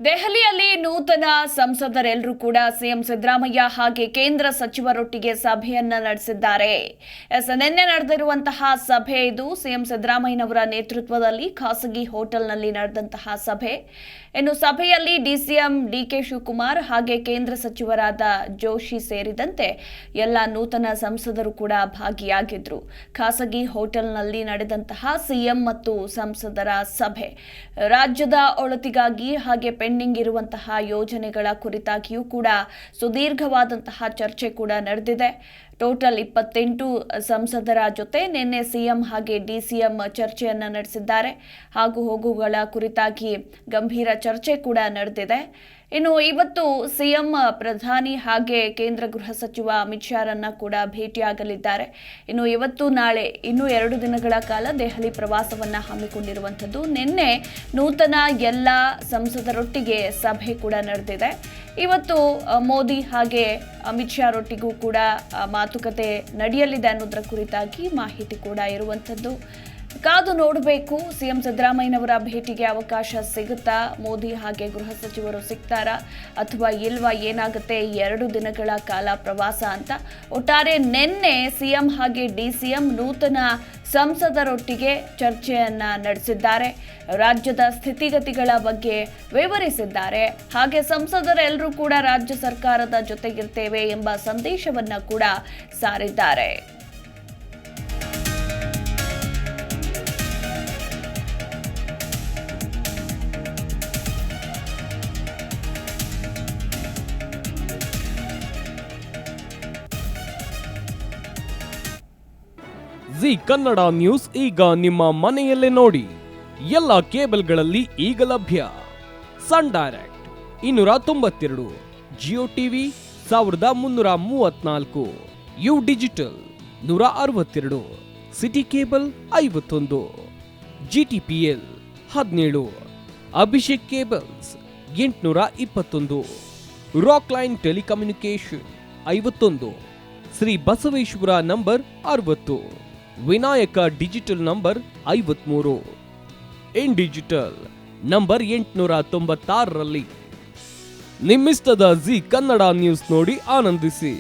ದೆಹಲಿಯಲ್ಲಿ ನೂತನ ಸಂಸದರೆಲ್ಲರೂ ಕೂಡ ಸಿಎಂ ಸಿದ್ದರಾಮಯ್ಯ ಹಾಗೆ ಕೇಂದ್ರ ಸಚಿವರೊಟ್ಟಿಗೆ ಸಭೆಯನ್ನ ನಡೆಸಿದ್ದಾರೆ. ನಿನ್ನೆ ನಡೆದಿರುವಂತಹ ಸಭೆ ಇದು. ಸಿಎಂ ಸಿದ್ದರಾಮಯ್ಯನವರ ನೇತೃತ್ವದಲ್ಲಿ ಖಾಸಗಿ ಹೋಟೆಲ್ನಲ್ಲಿ ನಡೆದಂತಹ ಸಭೆ. ಇನ್ನು ಸಭೆಯಲ್ಲಿ ಡಿಸಿಎಂ ಡಿಕೆ ಶಿವಕುಮಾರ್ ಹಾಗೆ ಕೇಂದ್ರ ಸಚಿವರಾದ ಜೋಶಿ ಸೇರಿದಂತೆ ಎಲ್ಲ ನೂತನ ಸಂಸದರು ಕೂಡ ಭಾಗಿಯಾಗಿದ್ರು. ಖಾಸಗಿ ಹೋಟೆಲ್ನಲ್ಲಿ ನಡೆದಂತಹ ಸಿಎಂ ಮತ್ತು ಸಂಸದರ ಸಭೆ ರಾಜ್ಯದ ಒಳಿತಿಗಾಗಿ ಹಾಗೆ ಪೆಂಡಿಂಗ್ ಇರುವಂತಹ ಯೋಜನೆಗಳ ಕುರಿತಾಗಿಯೂ ಕೂಡ ಸುದೀರ್ಘವಾದಂತಹ ಚರ್ಚೆ ಕೂಡ ನಡೆದಿದೆ. ಟೋಟಲ್ 28 ಸಂಸದರ ಜೊತೆ ನಿನ್ನೆ ಸಿಎಂ ಹಾಗೆ ಡಿಸಿಎಂ ಚರ್ಚೆಯನ್ನ ನಡೆಸಿದ್ದಾರೆ. ಹಾಗೂ ಹೋಗುಗಳ ಕುರಿತಾಗಿ ಗಂಭೀರ ಚರ್ಚೆ ಕೂಡ ನಡೆದಿದೆ. ಇನ್ನು ಇವತ್ತು ಸಿಎಂ ಪ್ರಧಾನಿ ಹಾಗೆ ಕೇಂದ್ರ ಗೃಹ ಸಚಿವ ಅಮಿತ್ ಶಾರನ್ನ ಕೂಡ ಭೇಟಿಯಾಗಲಿದ್ದಾರೆ. ಇನ್ನು ಇವತ್ತು ನಾಳೆ ಇನ್ನೂ 2 ದಿನಗಳ ಕಾಲ ದೆಹಲಿ ಪ್ರವಾಸವನ್ನ ಹಮ್ಮಿಕೊಂಡಿರುವಂಥದ್ದು. ನಿನ್ನೆ ನೂತನ ಎಲ್ಲ ಸಂಸದರೊಟ್ಟಿಗೆ ಸಭೆ ಕೂಡ ನಡೆದಿದೆ. ಇವತ್ತು ಮೋದಿ ಹಾಗೆ ಅಮಿತ್ ಶಾರೊಟ್ಟಿಗೂ ಕೂಡ ಮಾತುಕತೆ ನಡೆಯಲಿದೆ ಅನ್ನೋದರ ಕುರಿತಾಗಿ ಮಾಹಿತಿ ಕೂಡ ಇರುವಂಥದ್ದು. ಕಾದು ನೋಡಬೇಕು, ಸಿಎಂ ಸಿದ್ದರಾಮಯ್ಯನವರ ಭೇಟಿಗೆ ಅವಕಾಶ ಸಿಗುತ್ತಾ, ಮೋದಿ ಹಾಗೆ ಗೃಹ ಸಚಿವರು ಸಿಗ್ತಾರಾ ಅಥವಾ ಇಲ್ವಾ, ಏನಾಗುತ್ತೆ 2 ದಿನಗಳ ಕಾಲ ಪ್ರವಾಸ ಅಂತ. ಒಟ್ಟಾರೆ ನಿನ್ನೆ ಸಿಎಂ ಹಾಗೆ ಡಿಸಿಎಂ ನೂತನ ಸಂಸದರೊಟ್ಟಿಗೆ ಚರ್ಚೆಯನ್ನ ನಡೆಸಿದ್ದಾರೆ. ರಾಜ್ಯದ ಸ್ಥಿತಿಗತಿಗಳ ಬಗ್ಗೆ ವಿವರಿಸಿದ್ದಾರೆ. ಹಾಗೆ ಸಂಸದರೆಲ್ಲರೂ ಕೂಡ ರಾಜ್ಯ ಸರ್ಕಾರದ ಜೊತೆಗಿರ್ತೇವೆ ಎಂಬ ಸಂದೇಶವನ್ನ ಕೂಡ ಸಾರಿದ್ದಾರೆ. ಜಿ ಕನ್ನಡ ನ್ಯೂಸ್ ಈಗ ನಿಮ್ಮ ಮನೆಯಲ್ಲೇ ನೋಡಿ. ಎಲ್ಲ ಕೇಬಲ್ಗಳಲ್ಲಿ ಈಗ ಲಭ್ಯ. Sun Direct 292, Jio TV 1334, U digital 162, city cable 51, GTPL 17, Abhishek cables 821, rock line telecommunication 51, Shri Basaveshwara number 60, Vinayaka digital number 53, in digital number 896ರಲ್ಲಿ. ನಿಮ್ಮಿಷ್ಟದ ಜಿ ಕನ್ನಡ ನ್ಯೂಸ್ ನೋಡಿ ಆನಂದಿಸಿ.